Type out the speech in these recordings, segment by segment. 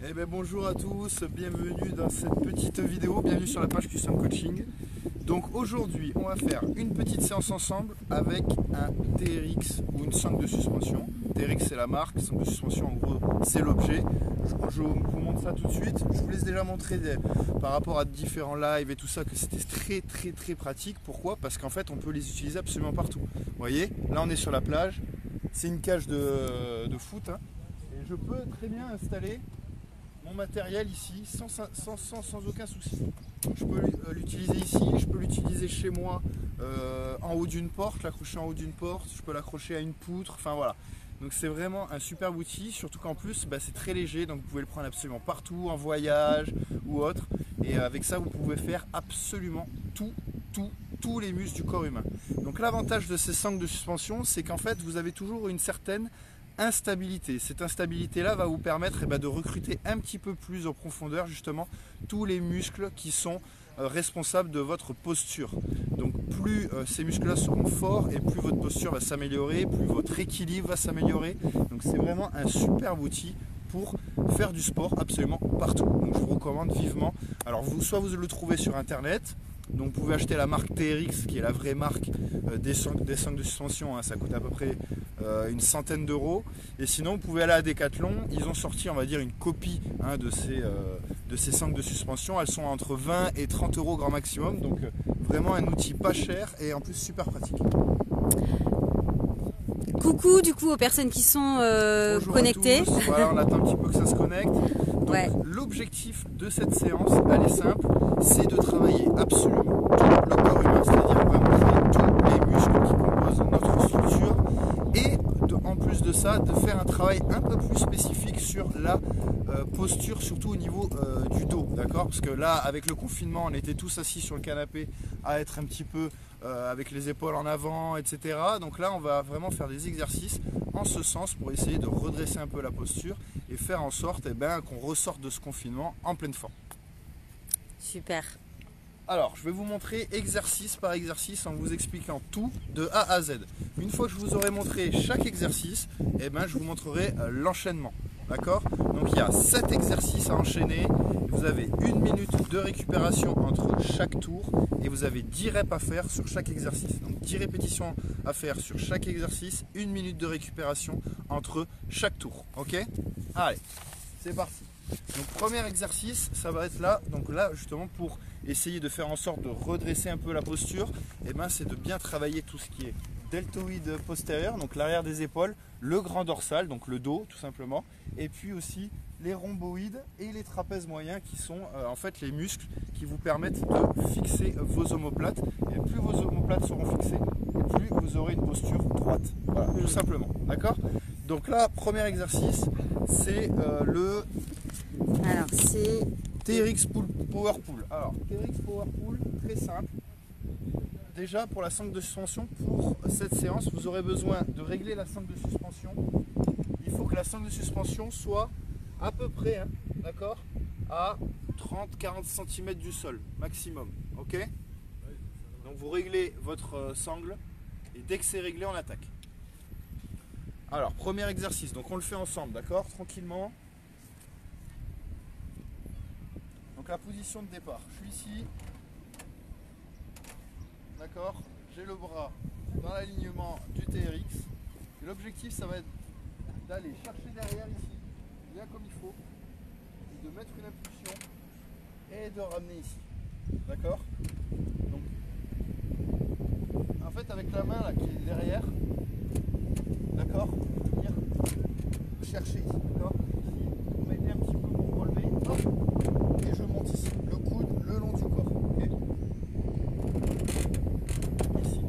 Eh bien, bonjour à tous, bienvenue dans cette petite vidéo, bienvenue sur la page Custom Coaching. Donc aujourd'hui on va faire une petite séance ensemble avec un TRX ou une sangle de suspension. TRX c'est la marque, sangle de suspension en gros c'est l'objet. Je vous montre ça tout de suite. Je vous laisse déjà montrer par rapport à différents lives et tout ça que c'était très pratique. Pourquoi? Parce qu'en fait on peut les utiliser absolument partout. Vous voyez, là on est sur la plage, c'est une cage de foot hein, et je peux très bien installer mon matériel ici sans aucun souci. Je peux l'utiliser ici, je peux l'utiliser chez moi en haut d'une porte, l'accrocher en haut d'une porte, je peux l'accrocher à une poutre, enfin voilà. Donc c'est vraiment un superbe outil, surtout qu'en plus c'est très léger, donc vous pouvez le prendre absolument partout, en voyage ou autre. Et avec ça vous pouvez faire absolument tous les muscles du corps humain. Donc l'avantage de ces sangles de suspension, c'est qu'en fait vous avez toujours une certaine instabilité. Cette instabilité là va vous permettre de recruter un petit peu plus en profondeur justement tous les muscles qui sont responsables de votre posture. Donc plus ces muscles là seront forts et plus votre posture va s'améliorer, plus votre équilibre va s'améliorer. Donc c'est vraiment un superbe outil pour faire du sport absolument partout. Donc je vous recommande vivement. Alors soit vous le trouvez sur internet. Donc vous pouvez acheter la marque TRX qui est la vraie marque des sangles de suspension, hein, ça coûte à peu près une centaine d'euros. Et sinon vous pouvez aller à Decathlon, ils ont sorti on va dire une copie hein, de ces sangles de suspension. Elles sont entre 20 et 30 euros grand maximum, donc vraiment un outil pas cher et en plus super pratique. Coucou du coup aux personnes qui sont connectées. Voilà, on attend un petit peu que ça se connecte. Donc, ouais. L'objectif de cette séance, elle est simple, c'est de travailler absolument tout le corps humain, c'est-à-dire vraiment tous les muscles qui composent notre structure et en plus de ça, de faire un travail un peu plus spécifique sur la posture, surtout au niveau du dos, d'accord? Parce que là, avec le confinement, on était tous assis sur le canapé à être un petit peu avec les épaules en avant, etc. Donc là, on va vraiment faire des exercices en ce sens pour essayer de redresser un peu la posture et faire en sorte qu'on ressorte de ce confinement en pleine forme. Super. Alors, je vais vous montrer exercice par exercice en vous expliquant tout de A à Z. Une fois que je vous aurai montré chaque exercice, je vous montrerai l'enchaînement. D'accord? Donc il y a 7 exercices à enchaîner. Vous avez 1 minute de récupération entre chaque tour et vous avez 10 reps à faire sur chaque exercice. Donc 10 répétitions à faire sur chaque exercice, 1 minute de récupération entre chaque tour. Ok? Allez, c'est parti. Donc premier exercice, ça va être là. Donc là justement pour essayer de faire en sorte de redresser un peu la posture, c'est de bien travailler tout ce qui est deltoïde postérieur, donc l'arrière des épaules, le grand dorsal, donc le dos tout simplement, et puis aussi les rhomboïdes et les trapèzes moyens qui sont en fait les muscles qui vous permettent de fixer vos omoplates. Et plus vos omoplates seront fixées, et plus vous aurez une posture droite. Voilà, tout simplement. D'accord? Donc là, premier exercice, c'est le TRX Power Pull. Alors, TRX Power Pull, très simple. Déjà pour la sangle de suspension, pour cette séance, vous aurez besoin de régler la sangle de suspension. Il faut que la sangle de suspension soit à peu près, hein, d'accord, à 30-40 cm du sol, maximum. Ok? Donc vous réglez votre sangle et dès que c'est réglé, on attaque. Alors, premier exercice, donc on le fait ensemble, d'accord? Tranquillement. Donc la position de départ, je suis ici. D'accord, j'ai le bras dans l'alignement du TRX. Et l'objectif, ça va être d'aller chercher derrière ici, bien comme il faut, et de mettre une impulsion et de ramener ici. D'accord? Donc, en fait, avec la main là qui est derrière, d'accord, venir chercher ici, d'accord? Vous mettez un petit peu pour relever, hop, et je monte ici, le coude le long du corps. Okay? Ici.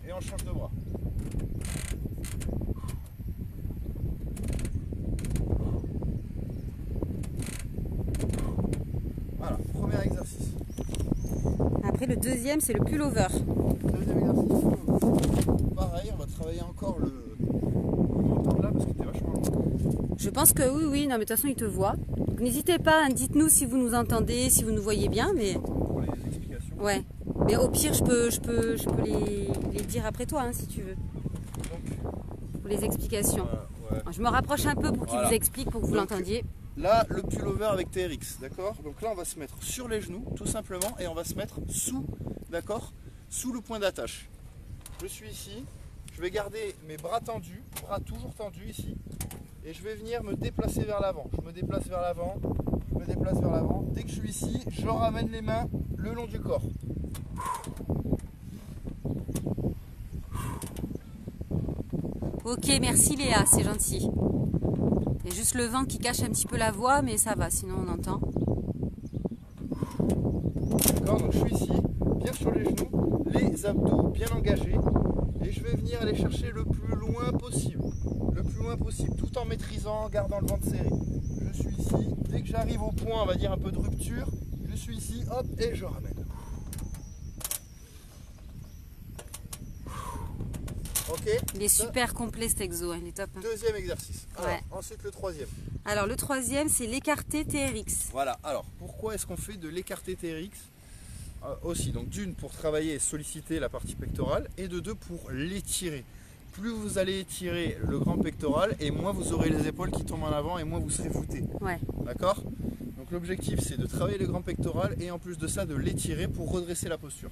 Et on change de bras. Voilà, premier exercice. Après le deuxième, c'est le pullover. Deuxième exercice. Pareil, on va travailler encore le menton là parce que t'es vachement loin. Je pense que oui, non mais de toute façon il te voit. Donc n'hésitez pas, hein, dites-nous si vous nous entendez, si vous nous voyez bien, mais. Pour les explications. Ouais. Mais au pire, je peux les dire après toi, hein, si tu veux. Donc, Pour les explications. Ouais. Je me rapproche un peu pour qu'il Voilà. vous explique, pour que vous Donc, l'entendiez. Là, le pullover avec TRX, d'accord? Donc là, on va se mettre sur les genoux, tout simplement, et on va se mettre sous, d'accord? Sous le point d'attache. Je suis ici, je vais garder mes bras tendus, bras toujours tendus ici, et je vais venir me déplacer vers l'avant. Je me déplace vers l'avant, je me déplace vers l'avant. Dès que je suis ici, je ramène les mains le long du corps. Ok, merci Léa, c'est gentil. Il y a juste le vent qui cache un petit peu la voix, mais ça va, sinon on entend. D'accord, donc je suis ici, bien sur les genoux, les abdos bien engagés, et je vais venir aller chercher le plus loin possible, tout en maîtrisant, en gardant le ventre serré. Je suis ici, dès que j'arrive au point, on va dire un peu de rupture, je suis ici, hop, et je ramène. Ok. Il est super complet cet exo, hein, il est top. Hein. Deuxième exercice. Alors, Ouais. ensuite le troisième. Alors le troisième, c'est l'écarté TRX. Voilà, alors pourquoi est-ce qu'on fait de l'écarté TRX aussi, donc d'une pour travailler et solliciter la partie pectorale, et de deux pour l'étirer. Plus vous allez étirer le grand pectoral, et moins vous aurez les épaules qui tombent en avant, et moins vous serez voûté. Ouais. D'accord? Donc l'objectif c'est de travailler le grand pectoral, et en plus de ça de l'étirer pour redresser la posture.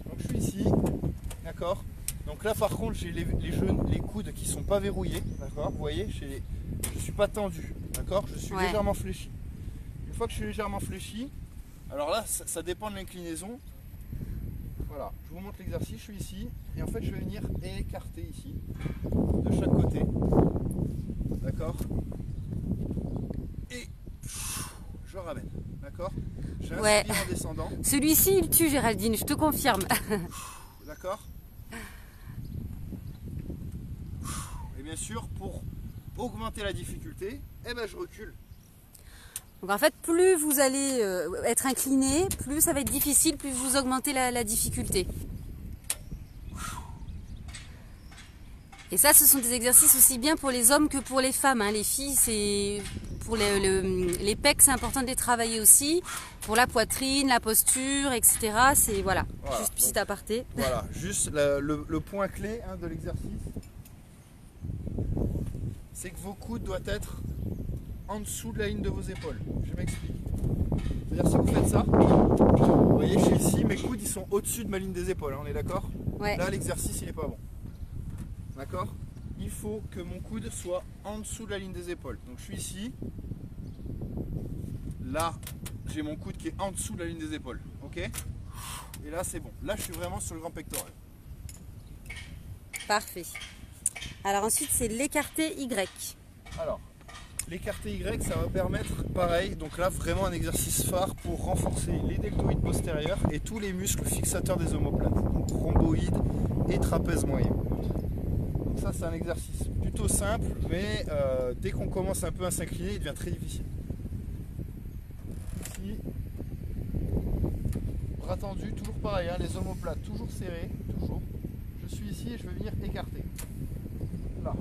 Donc je suis ici, d'accord? Donc là par contre j'ai les coudes qui sont pas verrouillés, d'accord? Vous voyez, je suis pas tendu, d'accord? Je suis légèrement fléchi. Une fois que je suis légèrement fléchi, alors là ça dépend de l'inclinaison. Voilà, je vous montre l'exercice, je suis ici et en fait je vais venir écarter ici de chaque côté, d'accord? Et je ramène, d'accord? J'inspire en descendant. Celui-ci il tue Géraldine, je te confirme. D'accord? Et bien sûr, pour augmenter la difficulté, eh ben, je recule. Donc en fait, plus vous allez être incliné, plus ça va être difficile, plus vous augmentez la difficulté. Et ça, ce sont des exercices aussi bien pour les hommes que pour les femmes. Hein. Les filles, c'est pour les pecs, c'est important de les travailler aussi. Pour la poitrine, la posture, etc. C'est voilà, juste petit aparté. Voilà, juste le point clé de l'exercice, c'est que vos coudes doivent être en dessous de la ligne de vos épaules. Je m'explique. C'est-à-dire si vous faites ça, vous voyez, je suis ici, mes coudes ils sont au-dessus de ma ligne des épaules, hein, on est d'accord? Ouais. Là, l'exercice il n'est pas bon. D'accord? Il faut que mon coude soit en dessous de la ligne des épaules. Donc je suis ici. Là, j'ai mon coude qui est en dessous de la ligne des épaules. Ok? Et là, c'est bon. Là, je suis vraiment sur le grand pectoral. Parfait. Alors ensuite, c'est l'écarté Y. Alors, l'écarté Y, ça va permettre, pareil, donc là, vraiment un exercice phare pour renforcer les deltoïdes postérieurs et tous les muscles fixateurs des omoplates. Donc rhomboïdes et trapèze moyen. Donc ça, c'est un exercice plutôt simple, mais dès qu'on commence un peu à s'incliner, il devient très difficile. Ici, bras tendus, toujours pareil, hein, les omoplates toujours serrés, toujours. Je suis ici et je vais venir écarter. Là.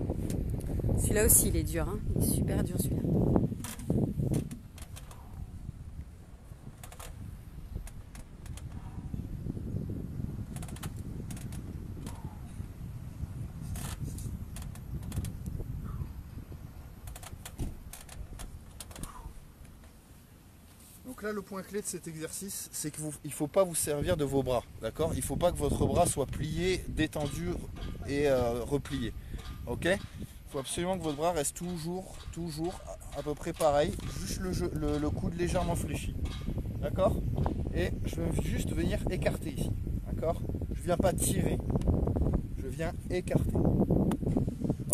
Celui-là aussi, il est dur, hein. Il est super dur celui-là. Donc là, le point clé de cet exercice, c'est qu'il ne faut pas vous servir de vos bras, d'accord? Il ne faut pas que votre bras soit plié, détendu et replié, ok? Il faut absolument que votre bras reste toujours à peu près pareil, juste le coude légèrement fléchi, d'accord? Et je vais juste venir écarter ici, d'accord? Je ne viens pas tirer, je viens écarter.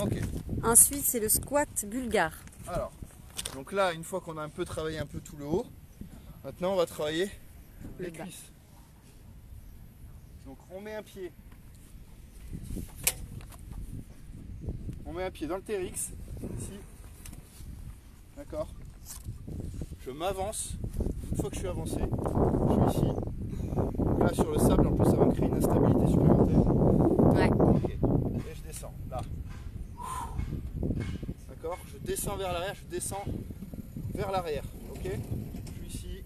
Ok. Ensuite, c'est le squat bulgare. Alors, donc là, une fois qu'on a un peu travaillé un peu tout le haut, maintenant on va travailler les cuisses. Donc on met un pied. On met un pied dans le TRX, ici. D'accord? Je m'avance. Une fois que je suis avancé, je suis ici. Là sur le sable, en plus ça va me créer une instabilité supplémentaire. Ouais. Ok. Et je descends. Là. D'accord? Je descends vers l'arrière, je descends vers l'arrière. Ok? Je suis ici.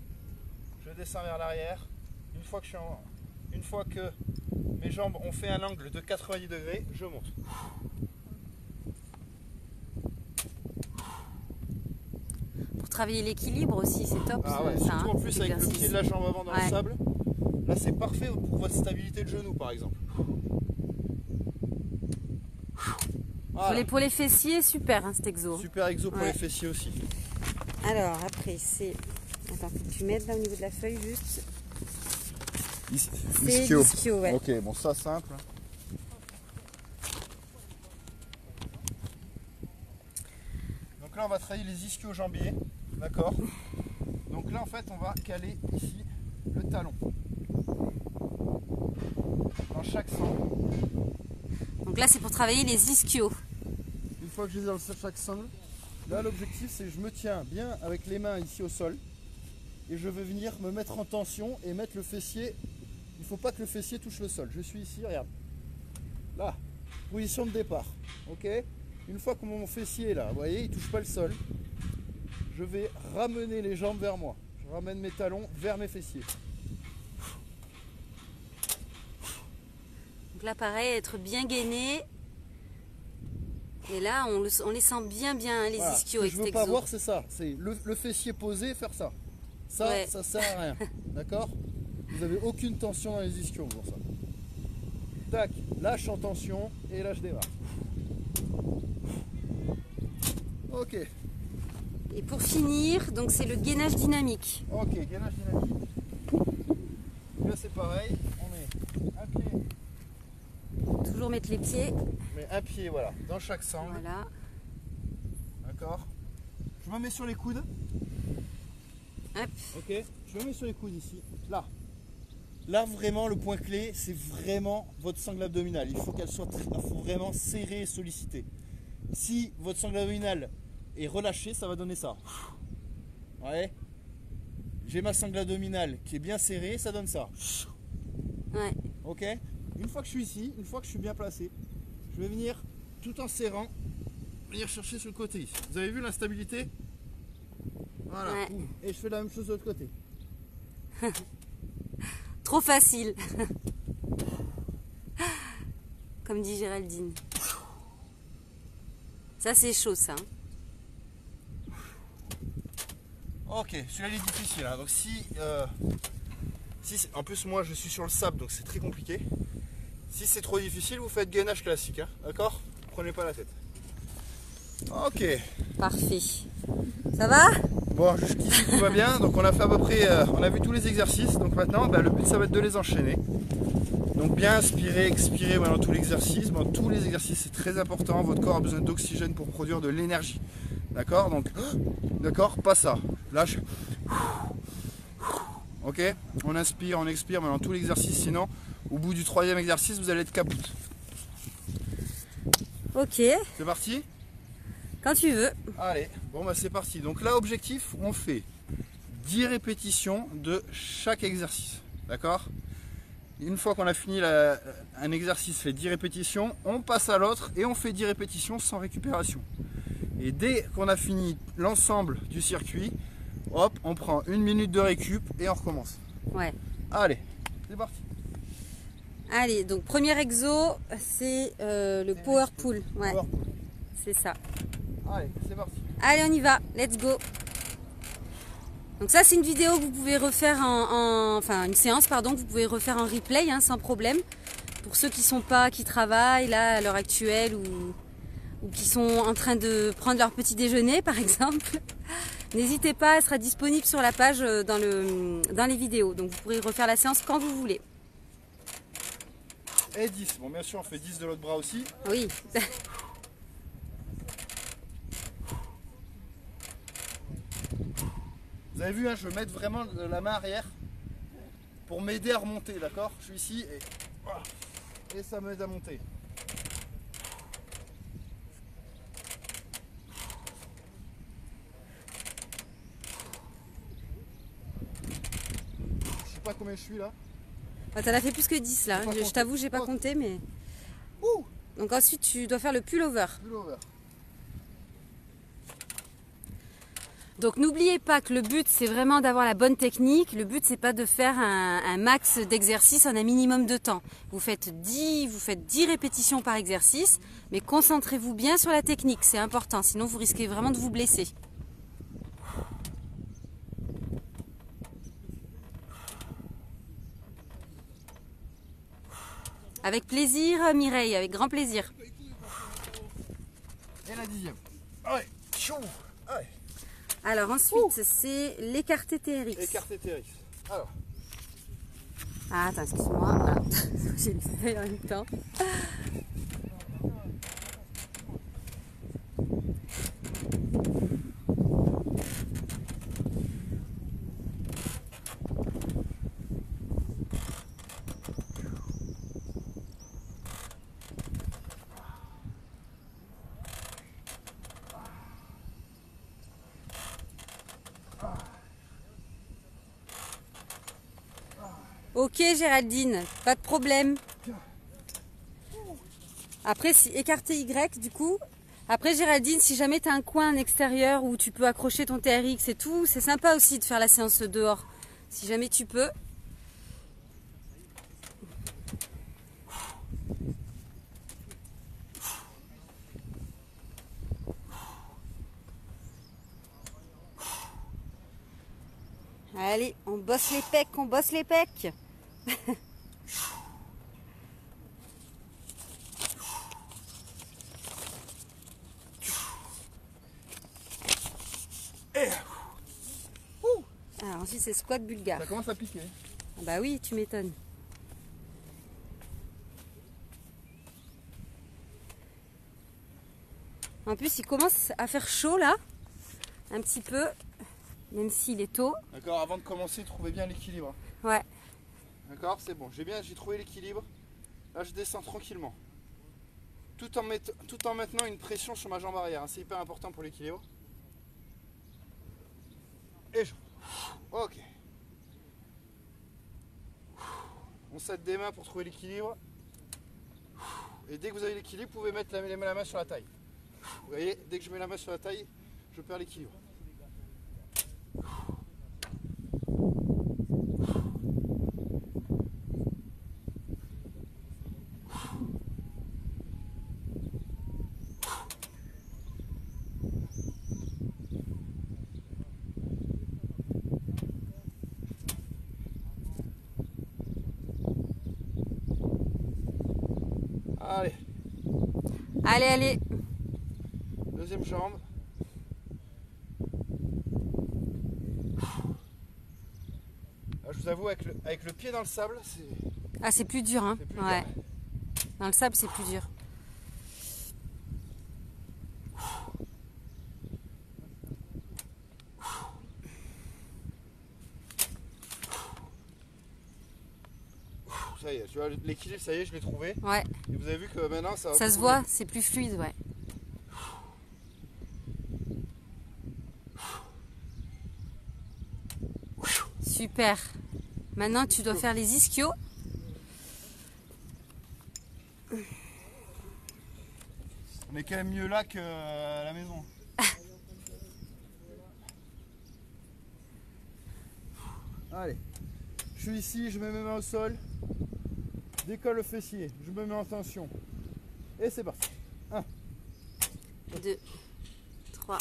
Je descends vers l'arrière. Une fois que mes jambes ont fait un angle de 90 degrés, je monte. travailler l'équilibre aussi, c'est top. Ah ouais, ça, surtout en plus avec le pied de la jambe avant dans le sable. Là, c'est parfait pour votre stabilité de genou, par exemple. Voilà. Pour les fessiers, super cet exo. Super exo pour les fessiers aussi. Alors après, c'est... Attends, faut que tu mettes là au niveau de la feuille juste. C'est l'ischio, ouais. Ok, bon ça simple. Donc là on va travailler les ischio-jambiers, d'accord. Donc là en fait on va caler ici le talon. Dans chaque sangle. Donc là c'est pour travailler les ischios. Une fois que je les ai dans chaque sangle, là l'objectif c'est que je me tiens bien avec les mains ici au sol. Et je vais venir me mettre en tension et mettre le fessier. Il ne faut pas que le fessier touche le sol. Je suis ici, regarde. Là, position de départ. Ok. Une fois que mon fessier est là, vous voyez, il ne touche pas le sol. Je vais ramener les jambes vers moi. Je ramène mes talons vers mes fessiers. Donc là pareil, être bien gainé. Et là on les sent bien les voilà. ischios Ce avec que je cet veux pas exo. voir, c'est ça. C'est le fessier posé, faire ça. Ça, ça sert à rien. D'accord? Vous n'avez aucune tension dans les ischios pour ça. Tac, lâche en tension et là je démarre. Ok. Et pour finir, donc c'est le gainage dynamique. Ok, gainage dynamique. Là c'est pareil, on met un pied. Toujours mettre les pieds. Mais un pied, voilà, dans chaque sangle. Voilà. D'accord. Je me mets sur les coudes. Hop. Ok, je me mets sur les coudes ici. Là. Là vraiment le point clé, c'est vraiment votre sangle abdominale. Il faut qu'elle soit vraiment serrée et sollicitée. Si votre sangle abdominale est relâchée, ça va donner ça. Ouais. J'ai ma sangle abdominale qui est bien serrée, ça donne ça. Ouais. Ok. Une fois que je suis ici, une fois que je suis bien placé, je vais venir tout en serrant, venir chercher sur le côté ici. Vous avez vu l'instabilité? Voilà. Ouais. Et je fais la même chose de l'autre côté. Trop facile. Comme dit Géraldine. Ça c'est chaud ça. Ok, celui-là il est difficile. Hein. Donc si en plus moi je suis sur le sable donc c'est très compliqué. Si c'est trop difficile, vous faites gainage classique, hein. D'accord? Prenez pas la tête. Ok. Parfait. Ça va? Bon, jusqu'ici tout va bien. Donc on a fait à peu près, on a vu tous les exercices. Donc maintenant, le but ça va être de les enchaîner. Donc bien inspirer, expirer pendant tout l'exercice. Bon, tous les exercices c'est très important. Votre corps a besoin d'oxygène pour produire de l'énergie. D'accord? Donc, d'accord, pas ça. Lâche. Ok? On inspire, on expire pendant tout l'exercice. Sinon, au bout du 3e exercice, vous allez être kabout. Ok. C'est parti? Quand tu veux. Allez, bon bah c'est parti. Donc là, objectif, on fait 10 répétitions de chaque exercice. D'accord? Une fois qu'on a fini un exercice fait 10 répétitions, on passe à l'autre et on fait 10 répétitions sans récupération. Et dès qu'on a fini l'ensemble du circuit, hop, on prend 1 minute de récup et on recommence. Ouais. Allez, c'est parti. Allez, donc premier exo, c'est le power pull. Ouais, Power pull. c'est ça. Allez, c'est parti. Allez, on y va. Let's go. Donc ça, c'est une vidéo que vous pouvez refaire enfin une séance, pardon, que vous pouvez refaire en replay, hein, sans problème. Pour ceux qui travaillent là à l'heure actuelle ou qui sont en train de prendre leur petit déjeuner, par exemple. N'hésitez pas, elle sera disponible sur la page dans les vidéos. Donc vous pourrez refaire la séance quand vous voulez. Et 10. Bon, bien sûr, on fait 10 de l'autre bras aussi. Oui. Vous avez vu, hein, je vais mettre vraiment la main arrière pour m'aider à remonter, d'accord? Je suis ici et, voilà. Et ça m'aide à monter. Je sais pas combien je suis là. T'en as fait plus que 10 là. Je t'avoue, j'ai pas compté, mais. Ouh. Donc ensuite, tu dois faire le pull-over. Pull-over. Donc n'oubliez pas que le but c'est vraiment d'avoir la bonne technique. Le but c'est pas de faire un max d'exercices en un minimum de temps. Vous faites 10 répétitions par exercice, mais concentrez-vous bien sur la technique, c'est important, sinon vous risquez vraiment de vous blesser. Avec plaisir, Mireille, avec grand plaisir. Et la 10e. Allez, chaud. Allez. Alors ensuite, c'est l'écarté TRX. Écarté TRX. Alors. Ah, attends, excuse-moi. Voilà. J'ai le fait en même temps. Ok Géraldine, pas de problème. Après, si écarté Y, du coup. Après Géraldine, si jamais tu as un coin extérieur où tu peux accrocher ton TRX et tout, c'est sympa aussi de faire la séance dehors. Si jamais tu peux. Allez, on bosse les pecs, on bosse les pecs. Alors ensuite c'est squat bulgare. Ça commence à piquer. Ah bah oui, tu m'étonnes. En plus il commence à faire chaud là, un petit peu, même s'il est tôt. D'accord, avant de commencer, trouvez bien l'équilibre. Ouais. D'accord, c'est bon, j'ai trouvé l'équilibre. Là je descends tranquillement. Tout en maintenant une pression sur ma jambe arrière, hein. C'est hyper important pour l'équilibre. Et je... Ok. On s'aide des mains pour trouver l'équilibre. Et dès que vous avez l'équilibre, vous pouvez mettre la main sur la taille. Vous voyez, dès que je mets la main sur la taille, je perds l'équilibre. Allez. Allez, allez. Deuxième jambe. Là, je vous avoue, avec le pied dans le sable, c'est... Ah, c'est plus dur, hein. Plus ouais. dur. Dans le sable, c'est plus dur. Ça y est, tu vois, l'équilibre, ça y est, je l'ai trouvé. Ouais. Et vous avez vu que maintenant, ça va... Ça se voit, c'est plus fluide, ouais. Super. Maintenant, tu dois faire les ischios. On est quand même mieux là qu'à la maison. Allez. Je suis ici, je mets mes mains au sol. Décolle le fessier, je me mets en tension. Et c'est parti. 1, 2, 3,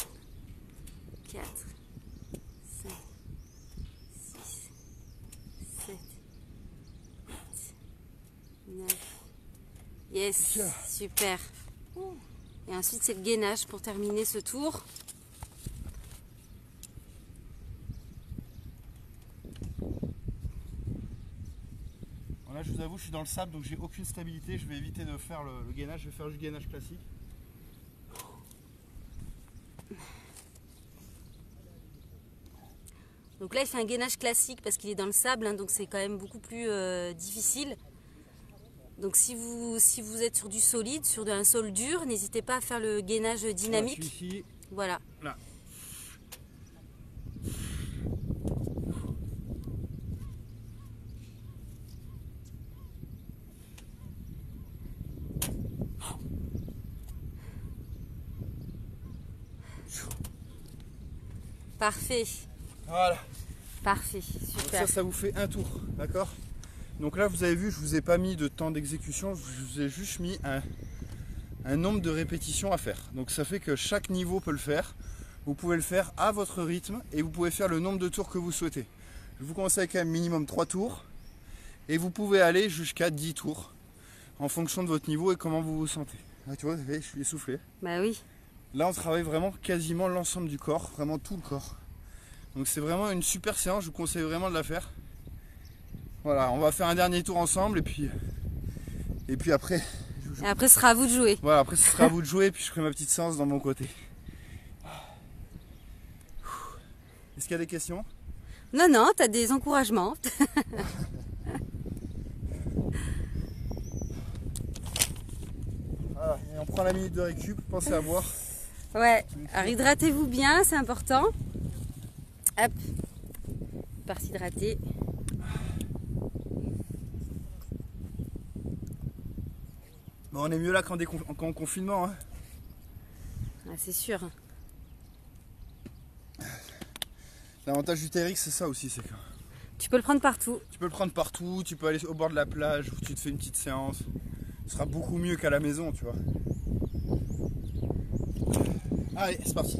4, 5, 6, 7, 8, 9. Yes, super. Et ensuite, c'est le gainage pour terminer ce tour. Là, je vous avoue, je suis dans le sable, donc j'ai aucune stabilité. Je vais éviter de faire le gainage. Je vais faire du gainage classique. Donc là, il fait un gainage classique parce qu'il est dans le sable, hein, donc c'est quand même beaucoup plus difficile. Donc si vous êtes sur du solide, sur un sol dur, n'hésitez pas à faire le gainage dynamique. Là, je suis ici. Voilà. Là. Parfait. Voilà. Parfait, Donc super. ça vous fait un tour, d'accord? Donc là, vous avez vu, je vous ai pas mis de temps d'exécution, je vous ai juste mis un nombre de répétitions à faire. Donc ça fait que chaque niveau peut le faire. Vous pouvez le faire à votre rythme et vous pouvez faire le nombre de tours que vous souhaitez. Je vous conseille quand même minimum 3 tours et vous pouvez aller jusqu'à 10 tours. en fonction de votre niveau et comment vous vous sentez. Là, tu vois, je suis essoufflé. Bah oui. Là, on travaille vraiment quasiment l'ensemble du corps, vraiment tout le corps. Donc c'est vraiment une super séance, je vous conseille vraiment de la faire. Voilà, on va faire un dernier tour ensemble et puis après... Et après, ce sera à vous de jouer. Voilà, après ce sera à vous de jouer et puis je ferai ma petite séance dans mon côté. Est-ce qu'il y a des questions? Non, non, t'as des encouragements. Voilà, et on prend la minute de récup, pensez à boire. Ouais, alors hydratez-vous bien, c'est important. Hop, par s'hydrater. Bon, on est mieux là qu'en confinement. Hein. Ah, c'est sûr. L'avantage du TRX, c'est ça aussi, c'est que Tu peux le prendre partout. tu peux le prendre partout, tu peux aller au bord de la plage où tu te fais une petite séance. Ce sera beaucoup mieux qu'à la maison, tu vois. Allez, c'est parti.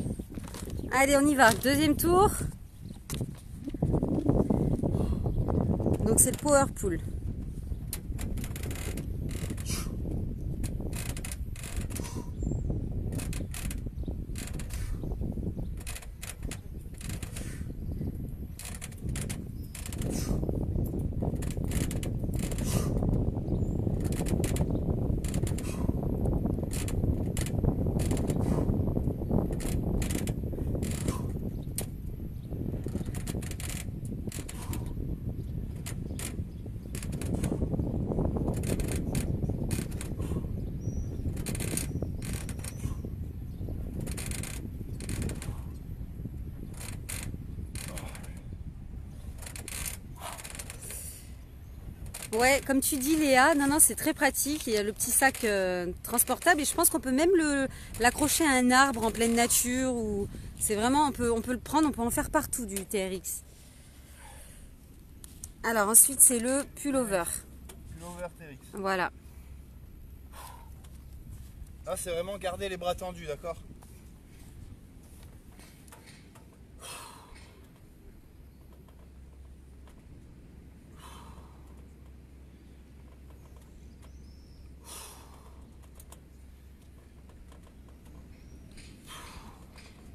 Allez, on y va. Deuxième tour. Donc c'est le power pull. Ouais, comme tu dis Léa, non, c'est très pratique. Il y a le petit sac transportable et je pense qu'on peut même l'accrocher à un arbre en pleine nature. Ou c'est vraiment, on peut le prendre, on peut en faire partout du TRX. Alors ensuite c'est le pullover. Pullover TRX. Voilà. Là, c'est vraiment garder les bras tendus, d'accord?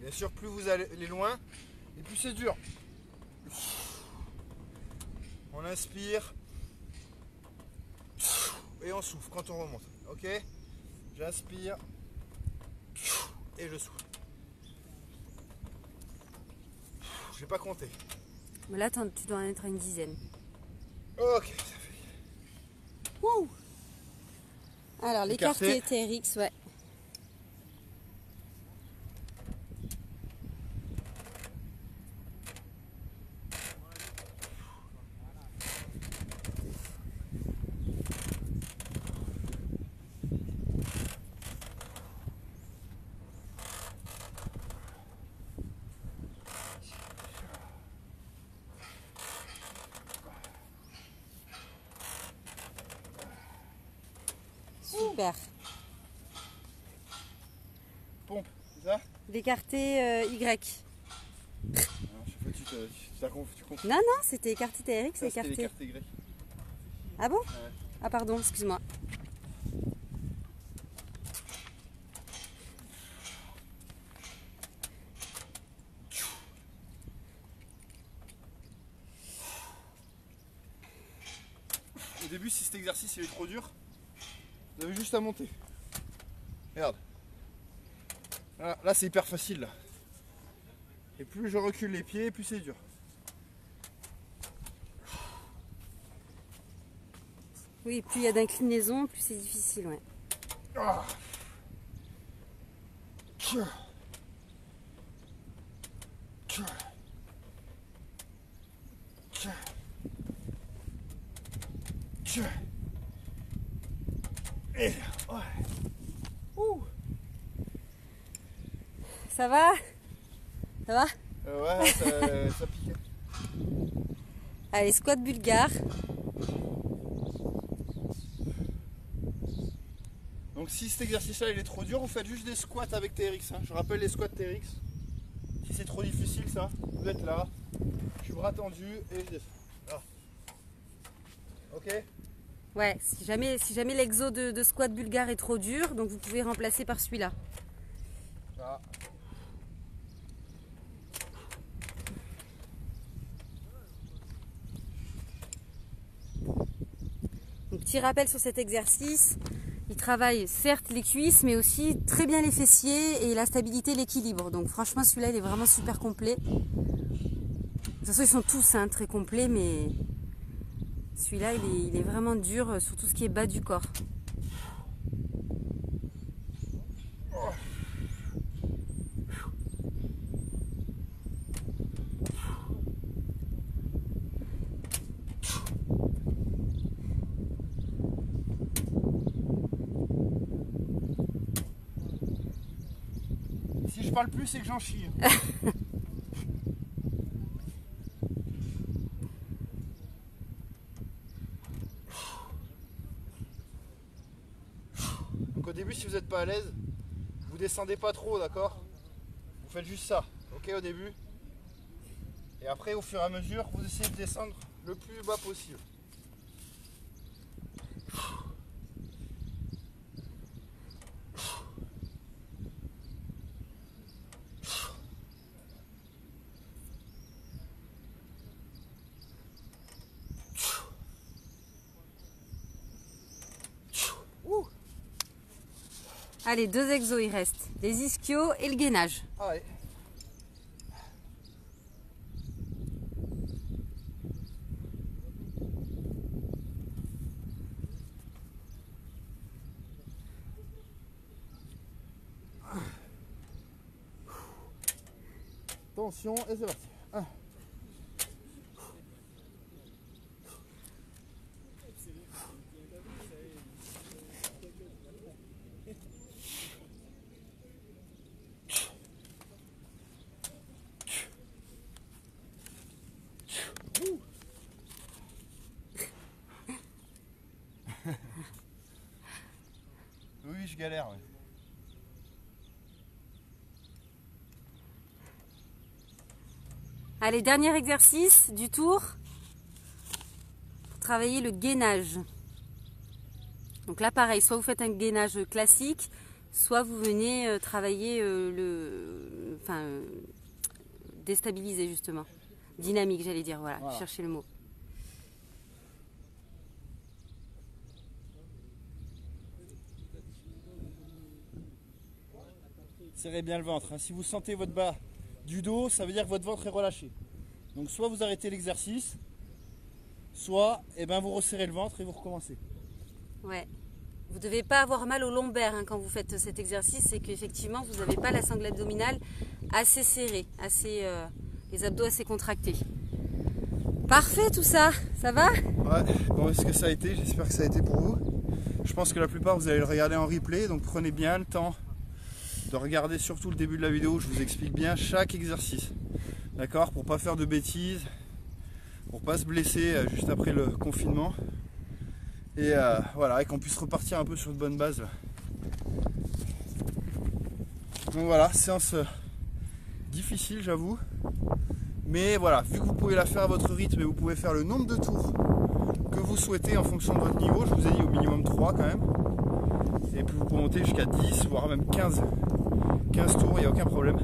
Bien sûr, plus vous allez loin, et plus c'est dur. On inspire et on souffle quand on remonte. Ok? J'inspire et je souffle. Je vais pas compter. Mais là, tu dois en être à une dizaine. Ok, ça fait. Wouh! Alors, l'écarté Écarté. TRX, ouais. Super. Pompe, c'est ça? L'écarté Y. Alors, chaque fois, tu confonds. Non, non, c'était écarté TRX, Ça, c'est c'était écarté. l'écarté Y. Ah bon? Ouais. Ah pardon, excuse-moi. Au début, si cet exercice il est trop dur, vous avez juste à monter. Regarde. Voilà, là c'est hyper facile là. Et plus je recule les pieds, plus c'est dur. Oui, plus il y a d'inclinaison, plus c'est difficile, ouais. Ah. Tchou. Tchou. Tchou. Tchou. Et ouais. Ouh. Ça va? Ça va? Ouais, ça pique. Allez, squat bulgare. Donc si cet exercice-là il est trop dur, vous faites juste des squats avec TRX. Hein. Je rappelle les squats TRX. Si c'est trop difficile ça, vous êtes là. Je suis bras tendu et je descends. Là. Ok? Ouais, si jamais l'exo de squat bulgare est trop dur, donc vous pouvez remplacer par celui-là. Là. Donc, petit rappel sur cet exercice, il travaille certes les cuisses, mais aussi très bien les fessiers et la stabilité, l'équilibre. Donc franchement, celui-là, il est vraiment super complet. De toute façon, ils sont tous très complets, mais celui-là, il est vraiment dur sur tout ce qui est bas du corps. Si je parle plus, c'est que j'en chie. Donc au début, si vous n'êtes pas à l'aise, vous descendez pas trop, d'accord? Vous faites juste ça, ok, au début. Et après, au fur et à mesure, vous essayez de descendre le plus bas possible. Allez, 2 exos il reste. Les ischios et le gainage. Allez. Attention, et c'est parti. 1. Oui, je galère. Ouais. Allez, dernier exercice du tour pour travailler le gainage. Donc là, pareil, soit vous faites un gainage classique, soit vous venez travailler déstabiliser justement. Dynamique, j'allais dire, voilà, chercher le mot. Serrez bien le ventre. Si vous sentez votre bas du dos, ça veut dire que votre ventre est relâché. Donc soit vous arrêtez l'exercice, soit vous resserrez le ventre et vous recommencez. Ouais. Vous ne devez pas avoir mal au lombaire quand vous faites cet exercice, c'est qu'effectivement vous n'avez pas la sangle abdominale assez serrée, les abdos assez contractés. Parfait tout ça, ça va? Ouais, bon, est-ce que ça a été? J'espère que ça a été pour vous. Je pense que la plupart vous allez le regarder en replay, donc prenez bien le temps de regarder surtout le début de la vidéo où je vous explique bien chaque exercice. D'accord? Pour pas faire de bêtises, pour pas se blesser juste après le confinement. Et voilà, et qu'on puisse repartir un peu sur de bonnes bases. Donc voilà, séance difficile j'avoue. Mais voilà, vu que vous pouvez la faire à votre rythme et vous pouvez faire le nombre de tours que vous souhaitez en fonction de votre niveau, je vous ai dit au minimum 3 quand même. Et puis vous pouvez monter jusqu'à 10, voire même 15 tours, il n'y a aucun problème.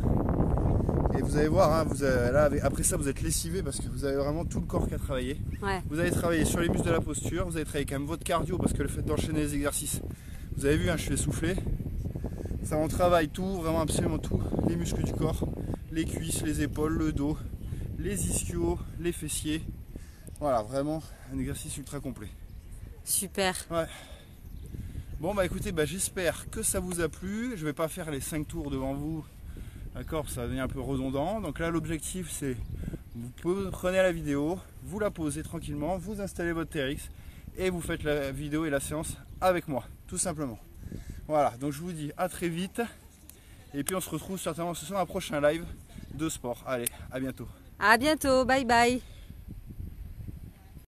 Et vous allez voir, là, après ça vous êtes lessivé parce que vous avez vraiment tout le corps qui a travaillé. Ouais. Vous allez travailler sur les muscles de la posture, vous allez travailler quand même votre cardio parce que le fait d'enchaîner les exercices, vous avez vu, je suis essoufflé. Ça on travaille tout, vraiment absolument tout, les muscles du corps, les cuisses, les épaules, le dos, les ischios, les fessiers. Voilà, vraiment un exercice ultra complet. Super. Ouais. Bon bah écoutez, j'espère que ça vous a plu. Je vais pas faire les 5 tours devant vous. D'accord, ça va devenir un peu redondant. Donc là l'objectif c'est, vous prenez la vidéo, vous la posez tranquillement, vous installez votre TRX et vous faites la vidéo et la séance avec moi, tout simplement. Voilà, donc je vous dis à très vite. Et puis on se retrouve certainement ce soir dans un prochain live de sport. Allez, à bientôt. À bientôt, bye bye.